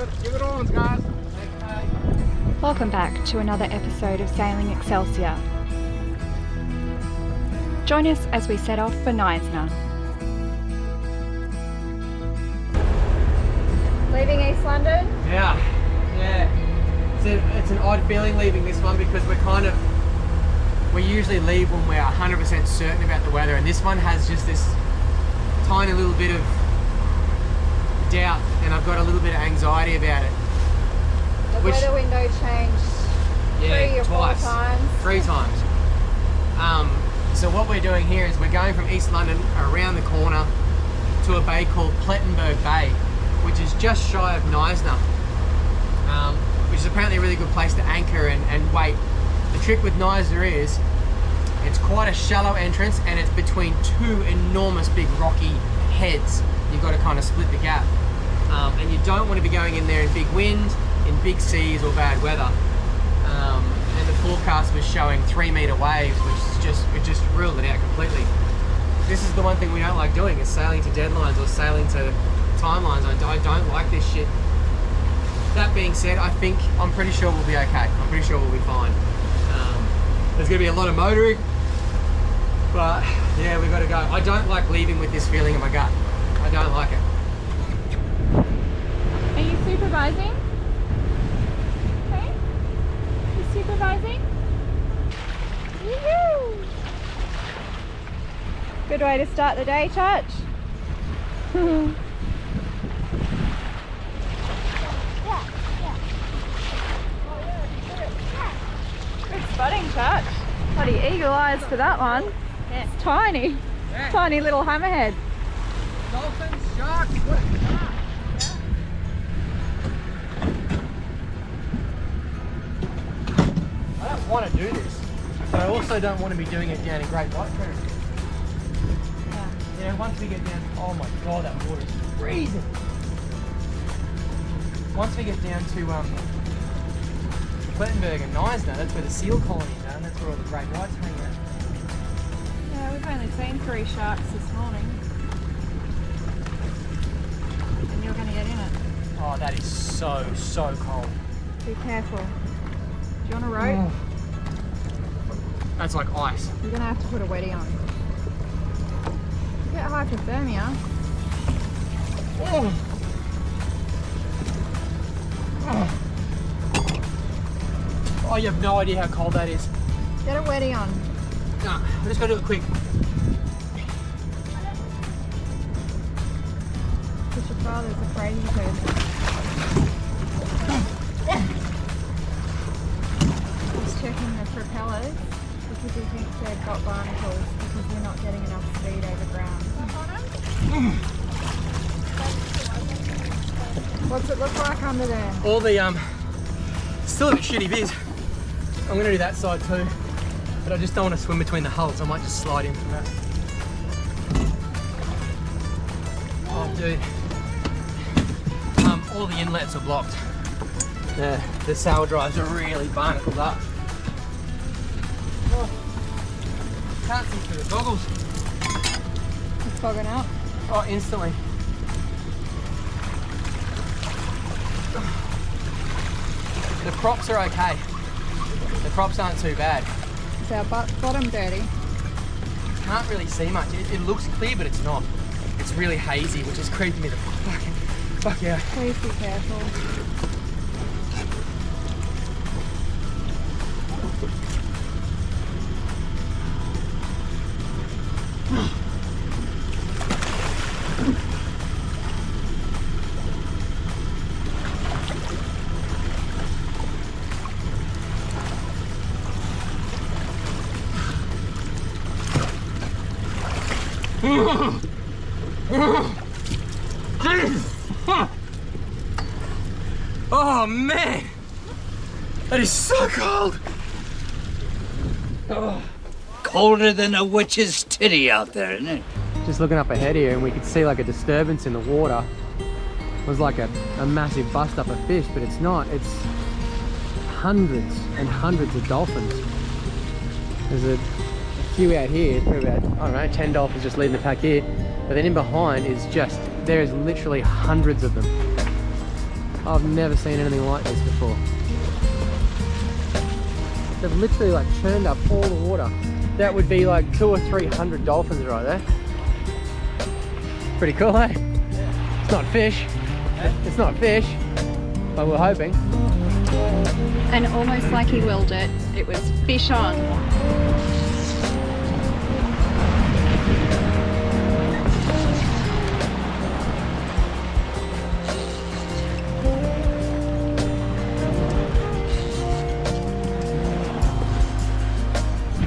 Give it on, guys. Welcome back to another episode of Sailing Excelsior. Join us as we set off for Neisner. Leaving East London? Yeah. It's an odd feeling leaving this one because we usually leave when we're 100% certain about the weather, and this one has just this tiny little bit of doubt, and I've got a little bit of anxiety about it. The weather window changed 3 or 4 times. 3 times. So what we're doing here is we're going from East London around the corner to a bay called Plettenberg Bay, which is just shy of Neisner, which is apparently a really good place to anchor and wait. The trick with Neisner is it's quite a shallow entrance, and it's between 2 enormous big rocky heads. You've got to kind of split the gap, and you don't want to be going in there in big wind, in big seas or bad weather. And the forecast was showing 3-meter waves, which it just ruled it out completely. This is the one thing we don't like doing, is sailing to deadlines or sailing to timelines. I don't like this shit. That being said, I'm pretty sure we'll be okay. I'm pretty sure we'll be fine. There's going to be a lot of motoring, but yeah, we've got to go. I don't like leaving with this feeling in my gut. I don't like it. Are you supervising? Okay. You supervising? Woohoo! Good way to start the day, Church. Good spotting, Church. Bloody eagle eyes for that one. Yeah. It's tiny. Yeah. Tiny little hammerhead. Dolphins, sharks, what a shark. I don't want to do this, but I also don't want to be doing it down in Great White Country. Yeah. You know, once we get down, oh my god, that water is freezing. Once we get down to Plettenberg and Neisner, that's where the seal colonies are, and that's where all the great whites hang out. Yeah, we've only seen 3 sharks this morning. And you're going to get in it. Oh, that is so cold. Be careful. Do you want a rope? Oh. That's like ice. You're going to have to put a wetty on. You get hypothermia. Oh. Oh, you have no idea how cold that is. Get a wetty on. No, I'm just gonna do it quick. Because your father's a crazy person. He's checking the propellers because he thinks they've got barnacles because we're not getting enough speed over ground. What's it look like under there? All the still a bit shitty viz. I'm gonna do that side too, but I just don't want to swim between the hulls. I might just slide in from that. Oh, dude. All the inlets are blocked. The sail drives are really barnacled up. Oh, can't see through the goggles. It's fogging up. Oh, instantly. The props are okay. The props aren't too bad. Is our bottom dirty? Can't really see much. It looks clear, but it's not. It's really hazy, which is creeping me the fuck out. Please be careful. Oh man, that is so cold. Oh. Colder than a witch's titty out there, isn't it? Just looking up ahead here, and we could see like a disturbance in the water. It was like a massive bust up of fish, but it's not. It's hundreds and hundreds of dolphins. There's a few out here, probably about, I don't know, 10 dolphins just leading the pack here. But then in behind is just, there is literally hundreds of them. I've never seen anything like this before. They've literally like churned up all the water. That would be like 200 or 300 dolphins right there. Pretty cool, eh? Yeah. It's not fish. It's not fish, but we're hoping. And almost like he willed it, it was fish on.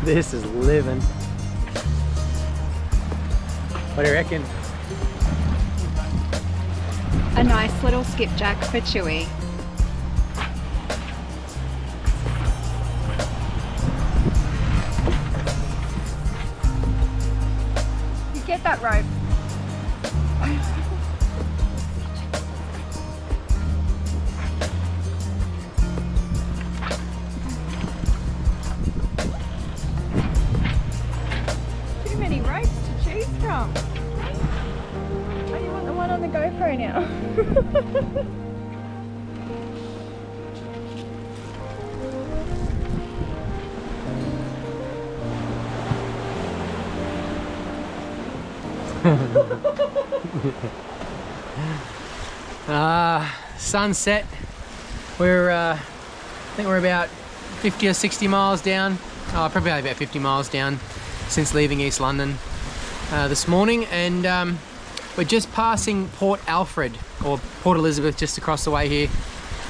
This is living. What do you reckon? A nice little skipjack for Chewy. You get that rope. Too many ropes to choose from. Oh, you want the one on the GoPro now? Sunset. We're I think we're about 50 or 60 miles down. Probably about 50 miles down since leaving East London this morning, and we're just passing Port Alfred, or Port Elizabeth, just across the way here,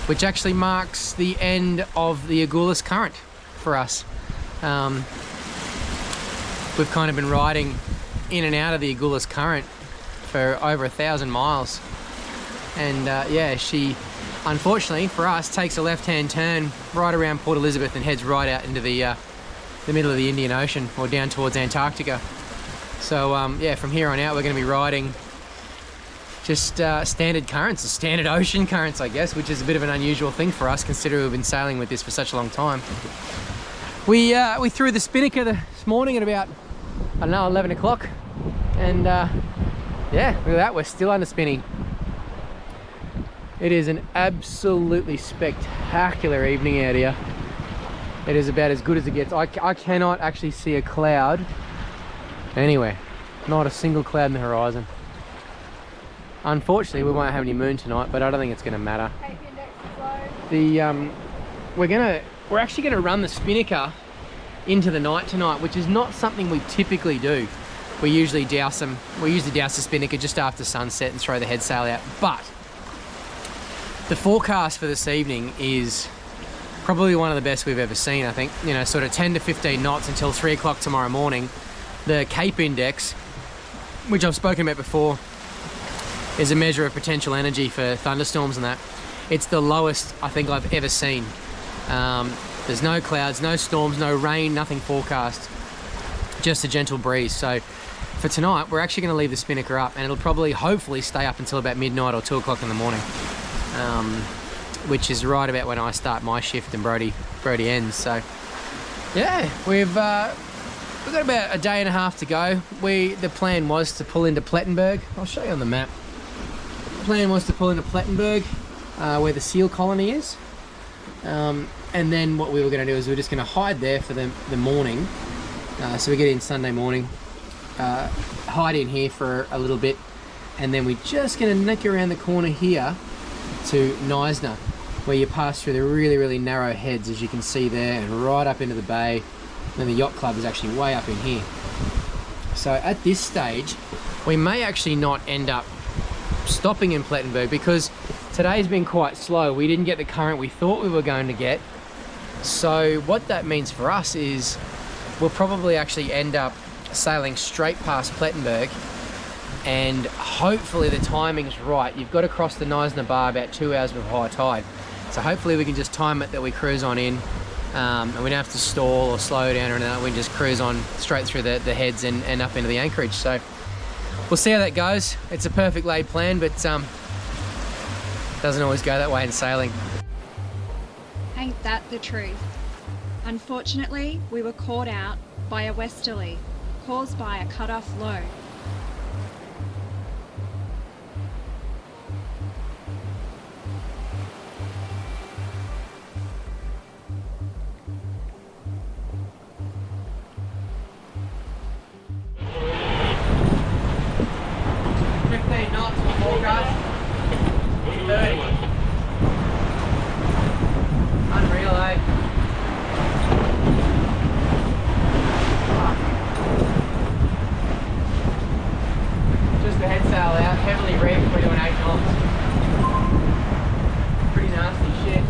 which actually marks the end of the Agulhas Current for us. We've kind of been riding in and out of the Agulhas Current for over 1,000 miles, and yeah, she unfortunately for us takes a left-hand turn right around Port Elizabeth and heads right out into the middle of the Indian Ocean, or down towards Antarctica. So yeah, from here on out we're going to be riding just standard currents, or standard ocean currents, I guess, which is a bit of an unusual thing for us considering we've been sailing with this for such a long time. We threw the spinnaker this morning at about, I don't know, 11 o'clock, and yeah, look at that, we're still under spinning. It is an absolutely spectacular evening out here. It is about as good as it gets. I cannot actually see a cloud anywhere, not a single cloud in the horizon. Unfortunately, we won't have any moon tonight, but I don't think it's going to matter. We're actually going to run the spinnaker into the night tonight, which is not something we typically do. We usually douse the spinnaker just after sunset and throw the head sail out. But the forecast for this evening is probably one of the best we've ever seen, I think. You know, sort of 10 to 15 knots until 3 o'clock tomorrow morning. The Cape Index, which I've spoken about before, is a measure of potential energy for thunderstorms and that. It's the lowest I think I've ever seen. There's no clouds, no storms, no rain, nothing forecast. Just a gentle breeze. So for tonight, we're actually going to leave the spinnaker up, and it'll probably, hopefully, stay up until about midnight or 2 o'clock in the morning, which is right about when I start my shift and Brody ends. So yeah, we've got about a day and a half to go. The plan was to pull into Plettenberg. I'll show you on the map. The plan was to pull into Plettenberg, where the seal colony is, and then what we were going to do is we're just going to hide there for the morning. So we get in Sunday morning, hide in here for a little bit, and then we're just going to nick around the corner here to Neisner, where you pass through the really, really narrow heads, as you can see there, and right up into the bay. And then the yacht club is actually way up in here. So at this stage, we may actually not end up stopping in Plettenberg, because today's been quite slow. We didn't get the current we thought we were going to get. So what that means for us is we'll probably actually end up sailing straight past Plettenberg, and hopefully the timing's right. You've got to cross the Neisner Bar about 2 hours before high tide. So hopefully we can just time it that we cruise on in, and we don't have to stall or slow down or anything. We can just cruise on straight through the heads and up into the anchorage. So we'll see how that goes. It's a perfect laid plan, but doesn't always go that way in sailing. Ain't that the truth? Unfortunately, we were caught out by a westerly caused by a cut-off low. 30. Unreal, eh? Fuck. Just the head sail out, heavily revved, we're doing 8 knots. Pretty nasty shit.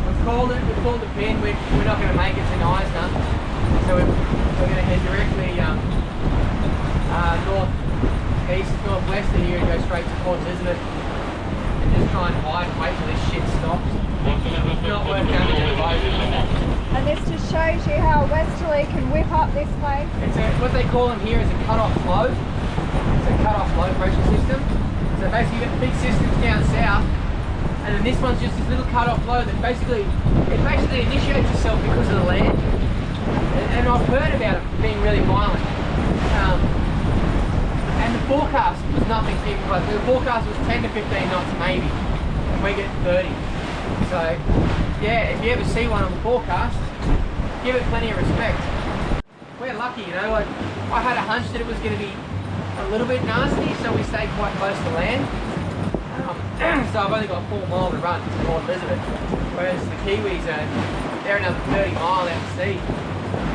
We've called the pin, we're not going to make it to Neisner, so we're going to head directly northeast, northwest of here and go straight to Port Elizabeth and just try and hide and wait till this shit stops. Not worth damaging the boat. And this just shows you how a westerly can whip up this place. It's what they call them here is a CutOff Low. It's a CutOff Low pressure system. So basically you've got the big systems down south, and then this one's just this little CutOff Low that basically initiates itself because of the land. And I've heard about it being really violent. And the forecast was nothing even close. The forecast was 10 to 15 knots maybe, and we get 30. So yeah, if you ever see one on the forecast, give it plenty of respect. We're lucky, you know, like I had a hunch that it was going to be a little bit nasty, so we stayed quite close to land. So I've only got a 4 mile to run to Port Elizabeth, whereas the Kiwis they're another 30 mile out to sea.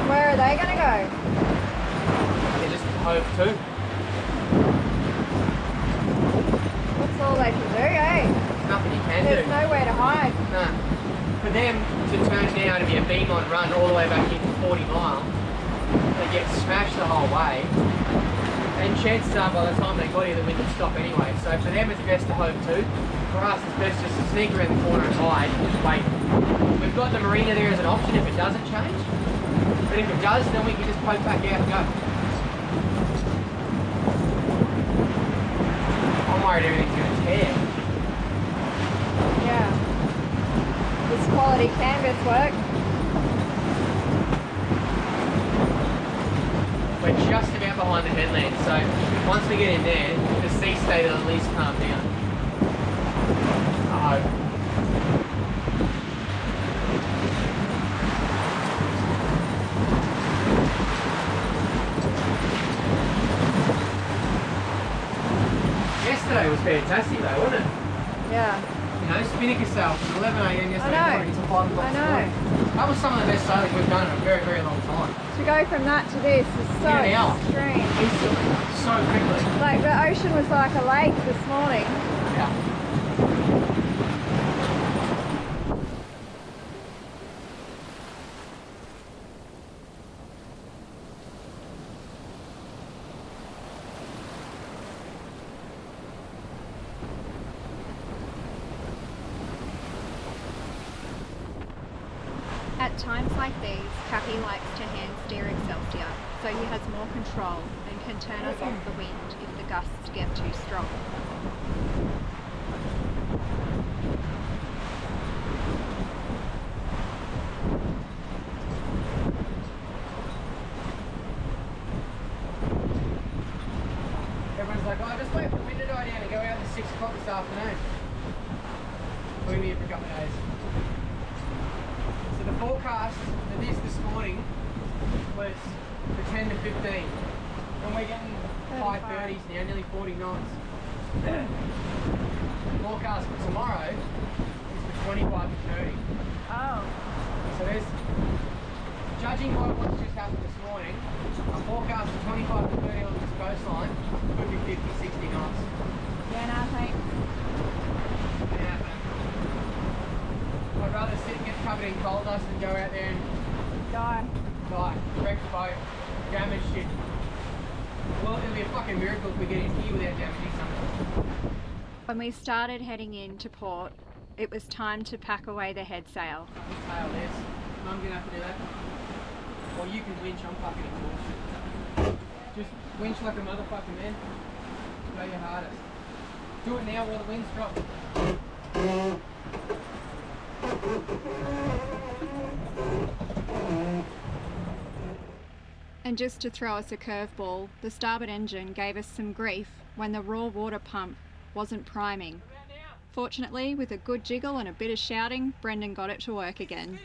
Where are they going to go? They're just hove to. That's all they can do, eh? There's nothing you can There's do. nowhere to hide. Nah. For them to turn now to be a beam on run all the way back into 40 mile, they get smashed the whole way. And chances are by the time they got here the wind would stop anyway. So for them it's best to hove to. For us it's best just to sneak around the corner and hide and just wait. We've got the marina there as an option if it doesn't change. But if it does, then we can just poke back out and go. I'm worried everything's going to tear. Yeah. This quality canvas work. We're just about behind the headland, so once we get in there, the sea state will at least calm down. I hope. Yesterday was fantastic though, wasn't it? Yeah. You know, spinnaker sail from 11 AM yesterday morning until 5 o'clock this morning. That was some of the best sailing we've done in a very, very long time. To go from that to this is so In an hour. extreme. Instantly. So quickly. Like the ocean was like a lake this morning. Yeah. At times like these, Cappy likes to hand steer Excelsior, so he has more control and can turn us off the wind if the gusts get too strong. Everyone's like, oh, just wait for the wind to die down and go out at 6 o'clock this afternoon. We'll be here for a couple of days. So the forecast for this morning was for 10 to 15. And we're getting high 30s now, nearly 40 knots. The forecast for tomorrow is for 25 to 30. Oh. So there's, judging by what's just happened this morning, a forecast of 25 to 30 on this coastline could be 50, 60 knots. Yeah, no thanks. Yeah, I'd rather sit and get covered in coal dust than go out there and Die. wreck the boat, damage shit. Well, it'll be a fucking miracle if we get in here without damaging something. When we started heading into port, it was time to pack away the head sail. Tail this. Mum's gonna have to do that. Or you can winch, I'm fucking exhausted. Just winch like a motherfucker, man. Go your hardest. Do it now while the wind's dropping. And just to throw us a curveball, the starboard engine gave us some grief when the raw water pump wasn't priming. Fortunately, with a good jiggle and a bit of shouting, Brendan got it to work again.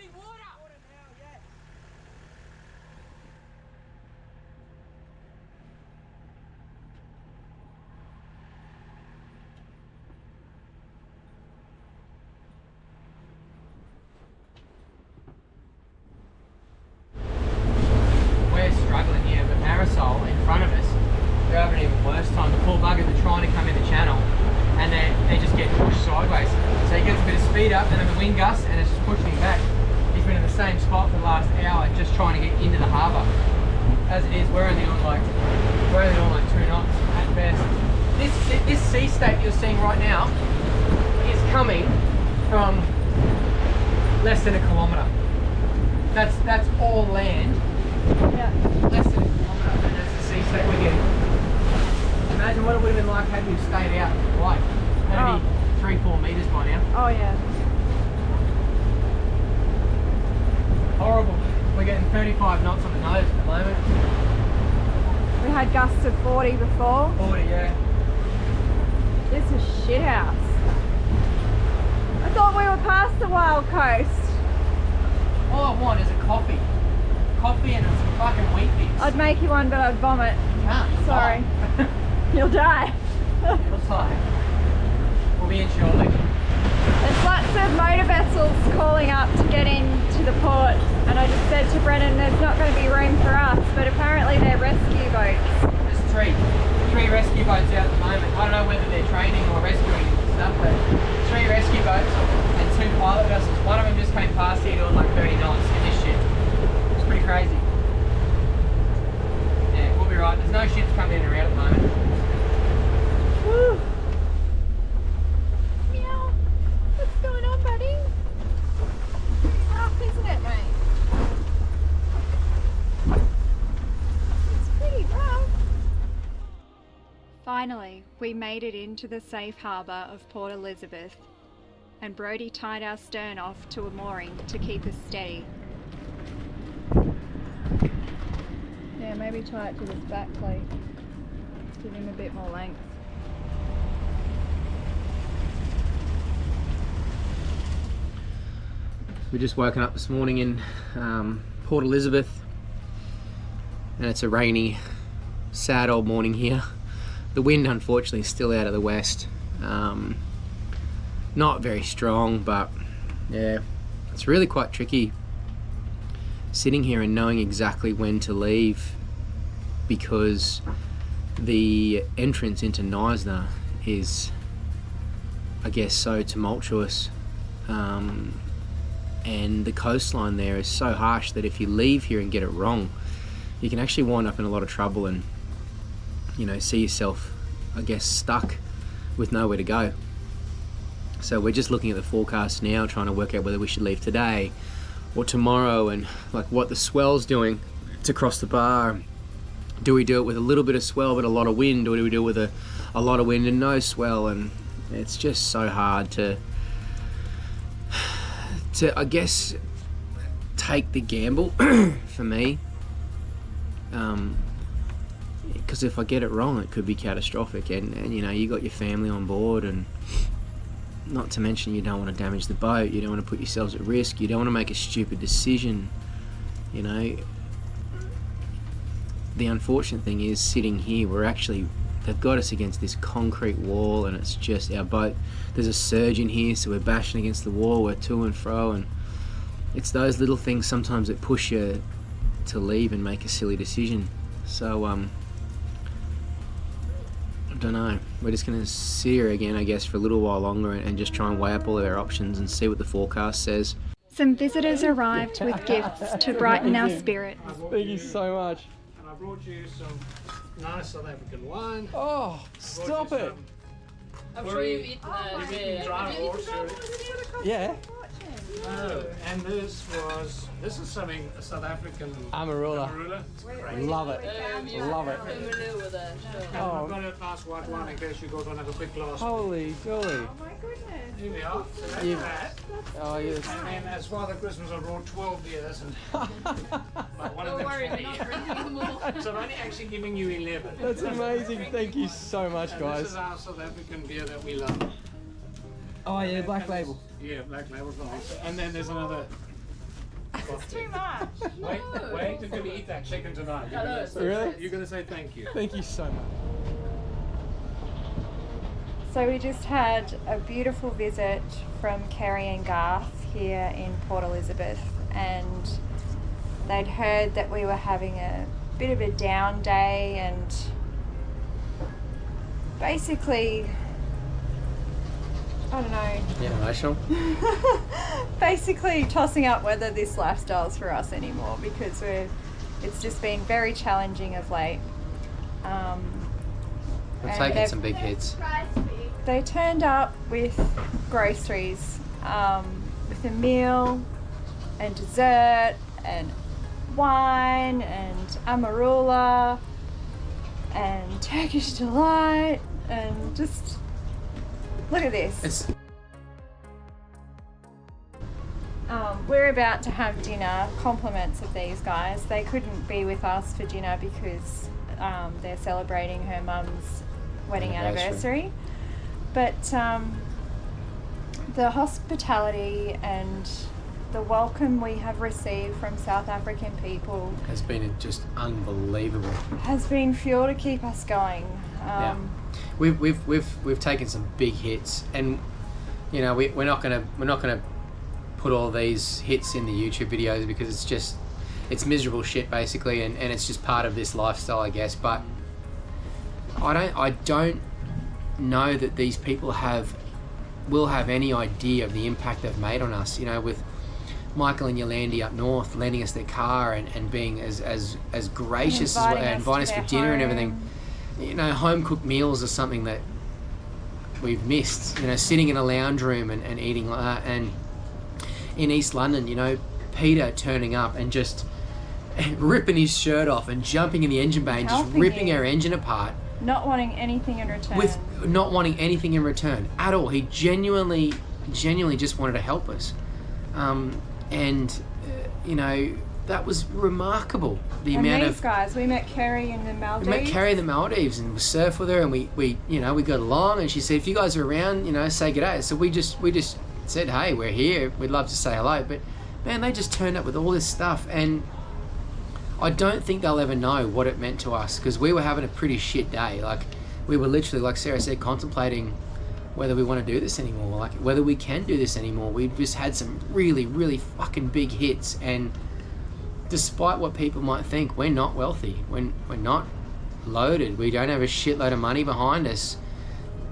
speed up and then the wind gusts and it's just pushing him back. He's been in the same spot for the last hour just trying to get into the harbour. As it is, we're only on like 2 knots at best. This sea state you're seeing right now is coming from less than a kilometre. That's all land. Yeah. Less than a kilometre, and that's the sea state we're getting. Imagine what it would have been like had we stayed out like maybe 3-4 metres by now. Oh yeah. Horrible. We're getting 35 knots on the nose at the moment. We had gusts of 40 before. 40, yeah. This is shit house. I thought we were past the wild coast. All I want is a coffee. Coffee and some fucking wheat bix. I'd make you one, but I'd vomit. You can't. You'll Sorry. die. You'll die. You'll die. We'll be in shortly. There's lots of motor vessels calling up to get into the port, and I just said to Brennan there's not going to be room for us, but apparently they're rescue boats. There's three rescue boats out at the moment. I don't know whether they're training or rescuing and stuff, but 3 rescue boats and 2 pilot vessels. One of them just came past here doing like 30 knots in this ship. It's pretty crazy. Yeah, we'll be right. There's no ships coming in and out at the moment. Woo. Meow. What's going on, buddy? Rough, isn't it, mate? It's pretty rough. Finally, we made it into the safe harbour of Port Elizabeth, and Brody tied our stern off to a mooring to keep us steady. Yeah, maybe tie it to this back plate. Give him a bit more length. We've just woken up this morning in Port Elizabeth, and it's a rainy, sad old morning here. The wind, unfortunately, is still out of the west. Not very strong, but yeah, it's really quite tricky sitting here and knowing exactly when to leave, because the entrance into Neisner is, I guess, so tumultuous. And the coastline there is so harsh that if you leave here and get it wrong, you can actually wind up in a lot of trouble and, you know, see yourself, I guess, stuck with nowhere to go. So we're just looking at the forecast now, trying to work out whether we should leave today or tomorrow, and like what the swell's doing to cross the bar. Do we do it with a little bit of swell but a lot of wind, or do we do it with a lot of wind and no swell? And it's just so hard to I guess take the gamble for me, because if I get it wrong it could be catastrophic, and you know, you got your family on board, and not to mention you don't want to damage the boat, you don't want to put yourselves at risk, you don't want to make a stupid decision, you know. The unfortunate thing is, sitting here, they've got us against this concrete wall, and it's just our boat, there's a surge in here, so we're bashing against the wall, we're to and fro, and it's those little things sometimes that push you to leave and make a silly decision. So I don't know, we're just going to sit here again, I guess, for a little while longer and just try and weigh up all of our options and see what the forecast says. Some visitors arrived with gifts to brighten our spirits. Thank you so much. And I brought you some nice South African wine. Oh, stop it. I'm sure you've eaten You've eaten dry horse. Yeah. No, and this is something a South African Amarula. Amarula. It's great. Love it. Love it. familiar with that. And I've got a nice white wine in case you guys don't have a big glass. Holy jolly. Oh my goodness. Here we are. So that's You- that. Oh, yes. And then as Father Christmas, I brought 12 beers, and but one of them's for me. So I'm only actually giving you 11. That's amazing. Thank you so much, And this guys. is our South African beer that we love. Oh, yeah, Black Label. Yeah, Black Label's nice. And then there's another. It's too much. Wait until we eat that chicken tonight. Really? You're gonna say thank you. Thank you so much. So we just had a beautiful visit from Kerry and Garth here in Port Elizabeth, and they'd heard that we were having a bit of a down day, and I don't know, Yeah, emotional. basically tossing up whether this lifestyle's for us anymore, because it's just been very challenging of late. We've And taken some big hits. They turned up with groceries, with a meal and dessert and wine and amarula and Turkish delight, and just look at this. We're about to have dinner, compliments of these guys. They couldn't be with us for dinner because they're celebrating her mum's wedding anniversary. But the hospitality and the welcome we have received from South African people Has been just unbelievable. has been fuel to keep us going. Yeah. We've taken some big hits, and you know we're not gonna put all these hits in the YouTube videos because it's miserable shit basically, and it's just part of this lifestyle, I guess. But I don't know that these people will have any idea of the impact they've made on us. You know, with Michael and Yolandi up north lending us their car and being as gracious as well, and inviting us for dinner and everything. You know, home cooked meals are something that we've missed. You know, sitting in a lounge room and eating like that. And in East London, you know, Peter turning up and just ripping his shirt off and jumping in the engine bay and just ripping our engine apart. Not wanting anything in return. With not wanting anything in return at all. He genuinely just wanted to help us. You know, that was remarkable. The amount these guys, we met Kerry in the Maldives. We met Kerry in the Maldives and we surfed with her, and we got along, and she said, if you guys are around, you know, say g'day. So we just said, hey, we're here, we'd love to say hello. But man, they just turned up with all this stuff, and I don't think they'll ever know what it meant to us, because we were having a pretty shit day. Like, we were literally, like Sarah said, contemplating whether we want to do this anymore, like whether we can do this anymore. We've just had some really, really fucking big hits, and despite what people might think, we're not wealthy. We're not loaded. We don't have a shitload of money behind us.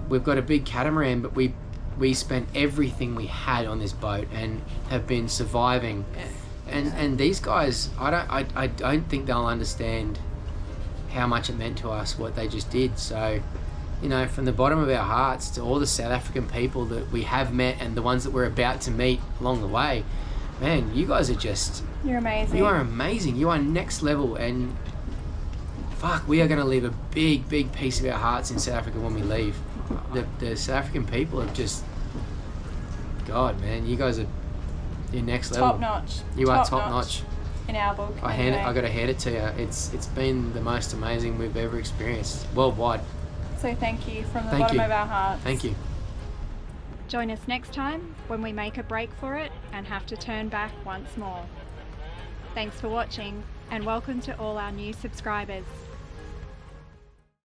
We've got a big catamaran, but we spent everything we had on this boat and have been surviving. And these guys, I don't think they'll understand how much it meant to us, what they just did. So, you know, from the bottom of our hearts to all the South African people that we have met and the ones that we're about to meet along the way, man, you guys are just... You're amazing. You are amazing. You are next level, and fuck, we are going to leave a big, big piece of our hearts in South Africa when we leave. The South African people have just... God, man, you guys are... You're next level. Top notch. You are top notch. In our book. I got to hand it to you. It's been the most amazing we've ever experienced worldwide. So thank you from the bottom of our hearts. Thank you. Join us next time when we make a break for it and have to turn back once more. Thanks for watching, and welcome to all our new subscribers.